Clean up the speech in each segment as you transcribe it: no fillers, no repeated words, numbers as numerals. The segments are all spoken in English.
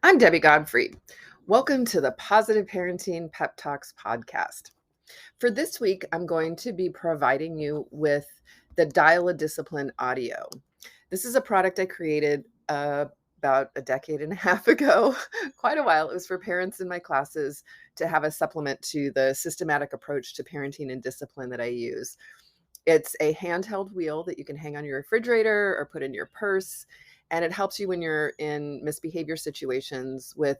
I'm Debbie Godfrey. Welcome to the Positive Parenting Pep Talks podcast. For this week, I'm going to be providing you with the Dial a Discipline audio. This is a product I created about a decade and a half ago, quite a while. It was for parents in my classes to have a supplement to the systematic approach to parenting and discipline that I use. It's a handheld wheel that you can hang on your refrigerator or put in your purse, and it helps you when you're in misbehavior situations with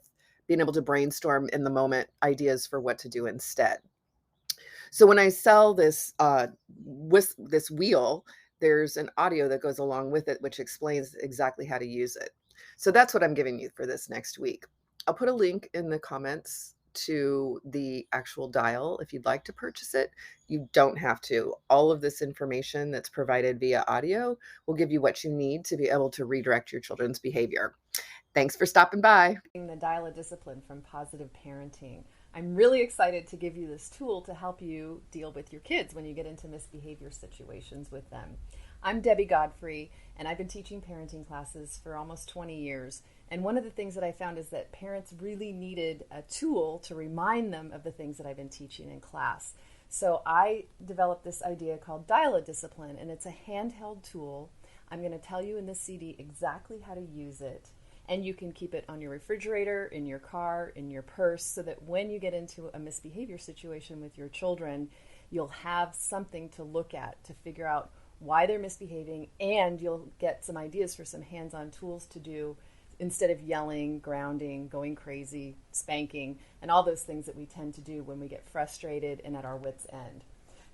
being able to brainstorm in the moment ideas for what to do instead. So when I sell this wheel, there's an audio that goes along with it, which explains exactly how to use it. So that's what I'm giving you for this next week. I'll put a link in the comments to the actual dial if you'd like to purchase it. You don't have to. All of this information that's provided via audio will give you what you need to be able to redirect your children's behavior. Thanks for stopping by. The Dial a Discipline from Positive Parenting. I'm really excited to give you this tool to help you deal with your kids when you get into misbehavior situations with them. I'm Debbie Godfrey, and I've been teaching parenting classes for almost 20 years. And one of the things that I found is that parents really needed a tool to remind them of the things that I've been teaching in class. So I developed this idea called Dial a Discipline, and it's a handheld tool. I'm going to tell you in the CD exactly how to use it. And you can keep it on your refrigerator, in your car, in your purse, so that when you get into a misbehavior situation with your children, you'll have something to look at to figure out why they're misbehaving, and you'll get some ideas for some hands-on tools to do instead of yelling, grounding, going crazy, spanking, and all those things that we tend to do when we get frustrated and at our wits' end.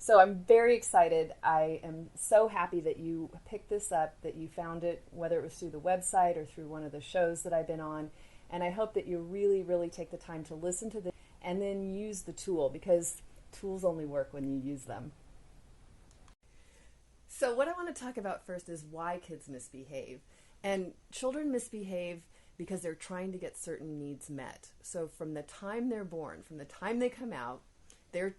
So I'm very excited. I am so happy that you picked this up, that you found it, whether it was through the website or through one of the shows that I've been on. And I hope that you really, really take the time to listen to this and then use the tool, because tools only work when you use them. So what I want to talk about first is why kids misbehave. And children misbehave because they're trying to get certain needs met. So from the time they're born, from the time they come out, they're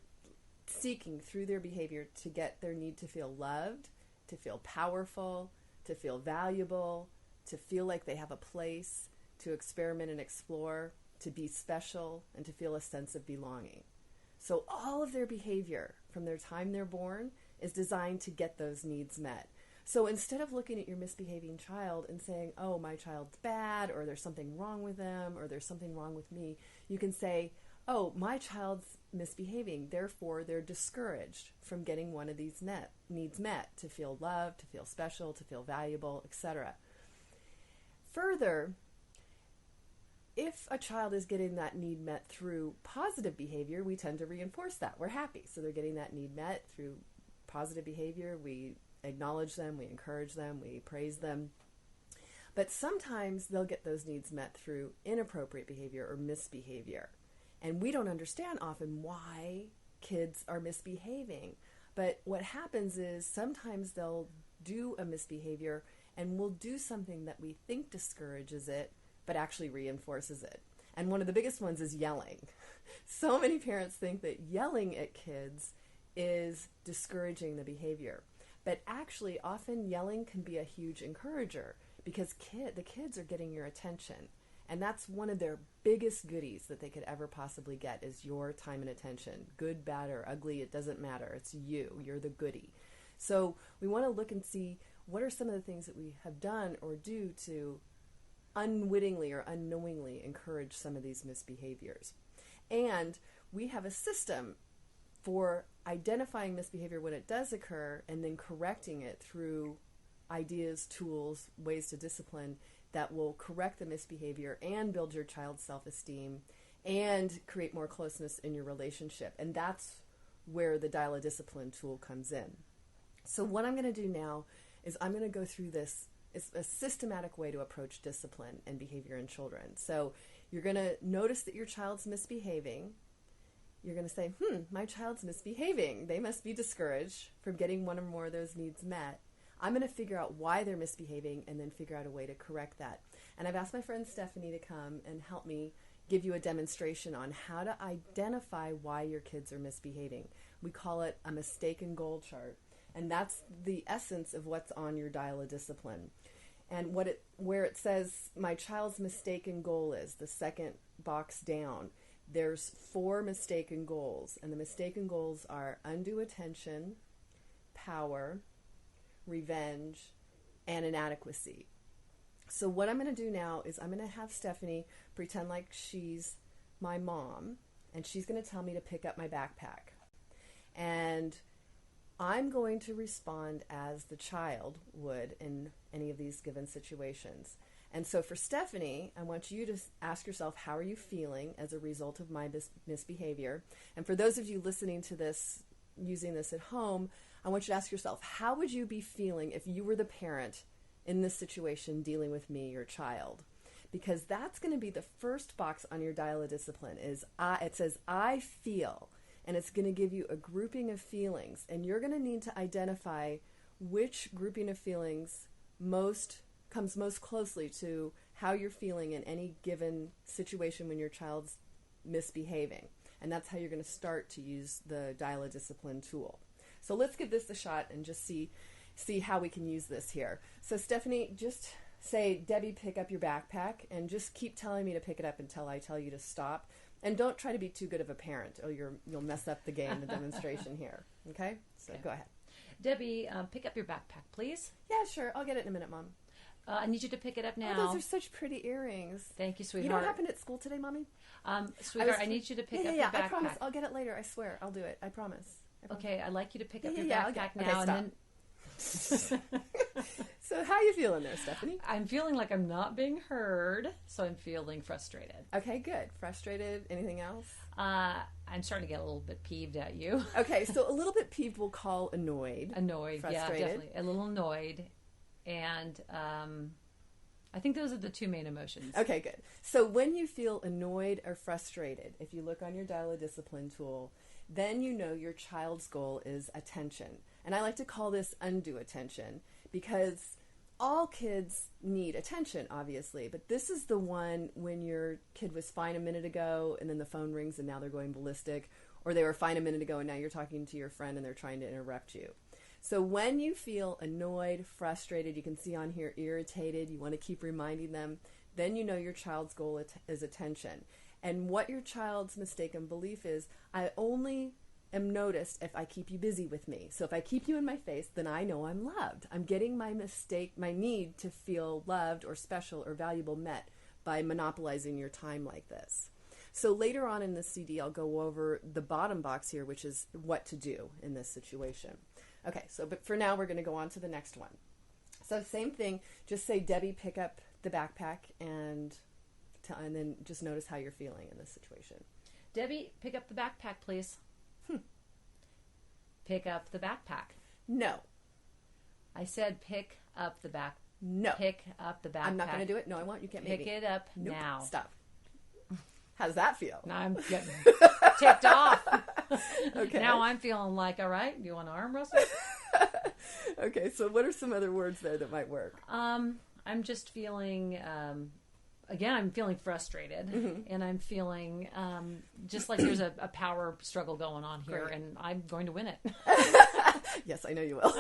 seeking through their behavior to get their need to feel loved, to feel powerful, to feel valuable, to feel like they have a place, to experiment and explore, to be special, and to feel a sense of belonging. So all of their behavior from their time they're born is designed to get those needs met. So instead of looking at your misbehaving child and saying, oh, my child's bad, or there's something wrong with them, or there's something wrong with me, you can say, oh, my child's misbehaving, therefore they're discouraged from getting one of these needs met, to feel loved, to feel special, to feel valuable, etc. Further, if a child is getting that need met through positive behavior, we tend to reinforce that. We're happy. So they're getting that need met through positive behavior. We acknowledge them, we encourage them, we praise them. But sometimes they'll get those needs met through inappropriate behavior or misbehavior. And we don't understand often why kids are misbehaving. But what happens is sometimes they'll do a misbehavior and we'll do something that we think discourages it, but actually reinforces it. And one of the biggest ones is yelling. So many parents think that yelling at kids is discouraging the behavior. But actually, often yelling can be a huge encourager, because the kids are getting your attention. And that's one of their biggest goodies that they could ever possibly get, is your time and attention. Good, bad, or ugly, it doesn't matter. It's you. You're the goodie. So we want to look and see what are some of the things that we have done or do to unwittingly or unknowingly encourage some of these misbehaviors. And we have a system for identifying misbehavior when it does occur and then correcting it through ideas, tools, ways to discipline that will correct the misbehavior and build your child's self-esteem and create more closeness in your relationship. And that's where the Dial a Discipline tool comes in. So what I'm going to do now is I'm going to go through this. It's a systematic way to approach discipline and behavior in children. So you're going to notice that your child's misbehaving. You're going to say, my child's misbehaving. They must be discouraged from getting one or more of those needs met. I'm going to figure out why they're misbehaving and then figure out a way to correct that. And I've asked my friend Stephanie to come and help me give you a demonstration on how to identify why your kids are misbehaving. We call it a mistake and goal chart. And that's the essence of what's on your Dial a Discipline. And where it says my child's mistaken goal is, the second box down, there's 4 mistaken goals. And the mistaken goals are undue attention, power, revenge, and inadequacy. So what I'm going to do now is I'm going to have Stephanie pretend like she's my mom, and she's going to tell me to pick up my backpack. And I'm going to respond as the child would in any of these given situations. And so for Stephanie, I want you to ask yourself, how are you feeling as a result of my misbehavior? And for those of you listening to this, using this at home, I want you to ask yourself, how would you be feeling if you were the parent in this situation dealing with me, your child? Because that's going to be the first box on your dial of discipline. It says, I feel. And it's going to give you a grouping of feelings. And you're going to need to identify which grouping of feelings comes most closely to how you're feeling in any given situation when your child's misbehaving. And that's how you're going to start to use the dial of discipline tool. So let's give this a shot and just see how we can use this here. So Stephanie, just say, Debbie, pick up your backpack, and just keep telling me to pick it up until I tell you to stop. And don't try to be too good of a parent, or you'll mess up the game, the demonstration here. Okay? So Okay. Go ahead. Debbie, pick up your backpack, please. Yeah, sure. I'll get it in a minute, Mom. I need you to pick it up now. Oh, those are such pretty earrings. Thank you, You know sweetheart. what happened at school today, Mommy? Sweetheart, I need you to pick up your I backpack. promise. I'll get it later. I swear. I'll do it. I promise. Okay, I'd like you to pick up Yeah, your I'll backpack get- now, okay, and stop. then So how are you feeling there, Stephanie? I'm feeling like I'm not being heard, so I'm feeling frustrated. Okay, good. Frustrated? Anything else? I'm starting to get a little bit peeved at you. Okay, so a little bit peeved we'll call annoyed. Annoyed, yeah, Frustrated. definitely. A little annoyed. And I think those are the 2 main emotions. Okay, good. So when you feel annoyed or frustrated, if you look on your dial of discipline tool, then you know your child's goal is attention. And I like to call this undue attention because all kids need attention, obviously, but this is the one when your kid was fine a minute ago and then the phone rings and now they're going ballistic, or they were fine a minute ago and now you're talking to your friend and they're trying to interrupt you. So when you feel annoyed, frustrated, you can see on here irritated, you want to keep reminding them, then you know your child's goal is attention. And what your child's mistaken belief is, I only am noticed if I keep you busy with me. So if I keep you in my face, then I know I'm loved. I'm getting my need to feel loved or special or valuable met by monopolizing your time like this. So later on in the CD, I'll go over the bottom box here, which is what to do in this situation. Okay, but for now, we're going to go on to the next one. So same thing, just say, Debbie, pick up the backpack, and then just notice how you're feeling in this situation. Debbie, pick up the backpack, please. Pick up the backpack. No. I said pick up the back. No. Pick up the backpack. I'm not going to do it. No, I won't. You can't make me. Pick it up Nope. now. Stop. How does that feel? Now I'm getting ticked off. Okay. Now I'm feeling like, all right, do you want to arm wrestle? Okay, so what are some other words there that might work? I'm just feeling, again, I'm feeling frustrated, and I'm feeling just like there's a power struggle going on here, Great. and I'm going to win it. Yes, I know you will.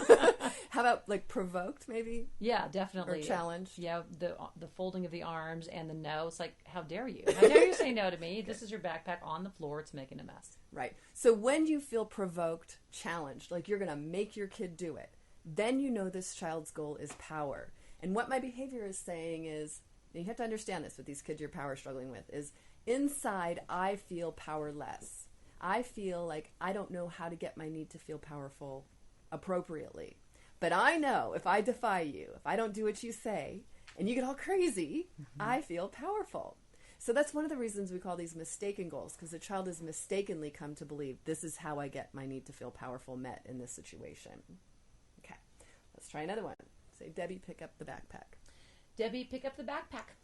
How about like provoked, maybe? Yeah, definitely. Or challenged? Yeah, the folding of the arms and the no. It's like, how dare you? How dare you say no to me? This is your backpack on the floor. It's making a mess. Right. So when you feel provoked, challenged, like you're going to make your kid do it, then you know this child's goal is power. And what my behavior is saying is, and you have to understand this with these kids you're power struggling with, is inside I feel powerless. I feel like I don't know how to get my need to feel powerful appropriately. But I know if I defy you, if I don't do what you say, and you get all crazy, I feel powerful. So that's one of the reasons we call these mistaken goals, because the child has mistakenly come to believe this is how I get my need to feel powerful met in this situation. Okay, let's try another one. Say, Debbie, pick up the backpack. Debbie, pick up the backpack.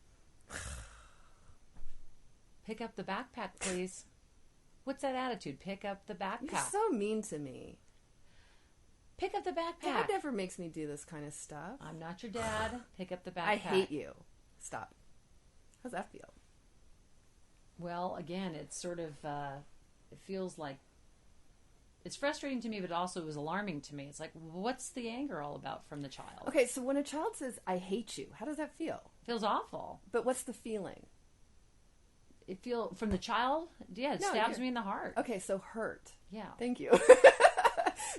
Pick up the backpack, please. What's that attitude? Pick up the backpack. You're so mean to me. Pick up the backpack. Dad never makes me do this kind of stuff. I'm not your dad. Pick up the backpack. I hate you. Stop. How's that feel? Well, again, it's sort of, it feels like it's frustrating to me, but also it was alarming to me. It's like, what's the anger all about from the child? Okay, so when a child says, I hate you, how does that feel? Feels awful. But what's the feeling? It feel from the child, it stabs me in the heart. Okay, so hurt. Yeah. Thank you.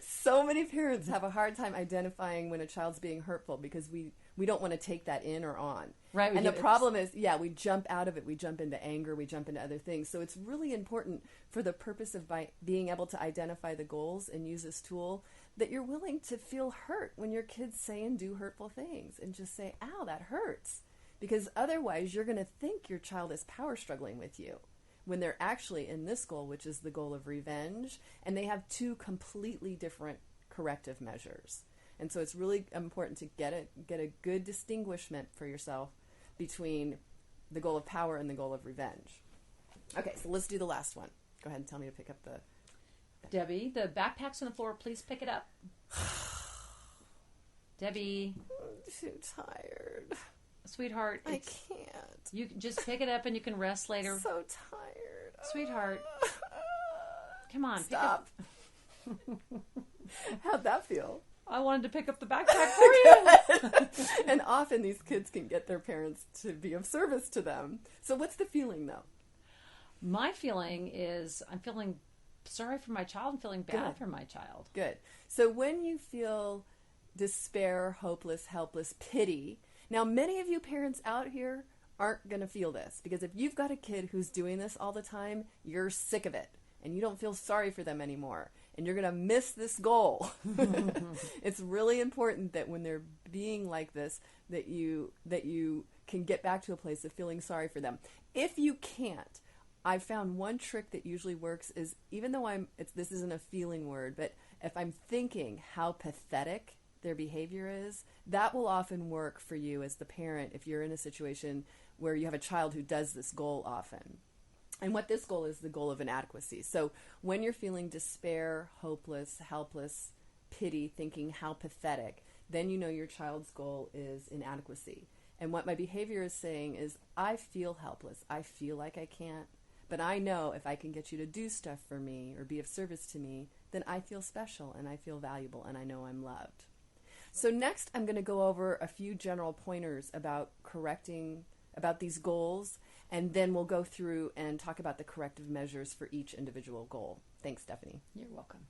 So many parents have a hard time identifying when a child's being hurtful because we don't want to take that in or on. Right. And the problem is, we jump out of it. We jump into anger. We jump into other things. So it's really important for the purpose of being able to identify the goals and use this tool that you're willing to feel hurt when your kids say and do hurtful things and just say, ow, that hurts. Because otherwise you're going to think your child is power struggling with you when they're actually in this goal, which is the goal of revenge, and they have two completely different corrective measures. And so it's really important to get a good distinguishment for yourself between the goal of power and the goal of revenge. Okay, so let's do the last one. Go ahead and tell me to pick up the... Debbie, the backpack's on the floor. Please pick it up. Debbie. I'm too tired. Sweetheart. I can't. You just pick it up and you can rest later. I'm so tired. Sweetheart. Come on. Stop. How'd that feel? I wanted to pick up the backpack for you. And often these kids can get their parents to be of service to them. So what's the feeling, though? My feeling is I'm feeling sorry for my child and feeling bad for my child. Good. So when you feel despair, hopeless, helpless, pity... Now, many of you parents out here aren't going to feel this because if you've got a kid who's doing this all the time, you're sick of it and you don't feel sorry for them anymore and you're going to miss this goal. It's really important that when they're being like this, that you can get back to a place of feeling sorry for them. If you can't, I found one trick that usually works is, even though this isn't a feeling word, but if I'm thinking how pathetic their behavior is, that will often work for you as the parent if you're in a situation where you have a child who does this goal often. And what this goal is, the goal of inadequacy. So when you're feeling despair, hopeless, helpless, pity, thinking how pathetic, then you know your child's goal is inadequacy. And what my behavior is saying is, I feel helpless. I feel like I can't. But I know if I can get you to do stuff for me or be of service to me, then I feel special and I feel valuable and I know I'm loved. So next, I'm going to go over a few general pointers about these goals, and then we'll go through and talk about the corrective measures for each individual goal. Thanks, Stephanie. You're welcome.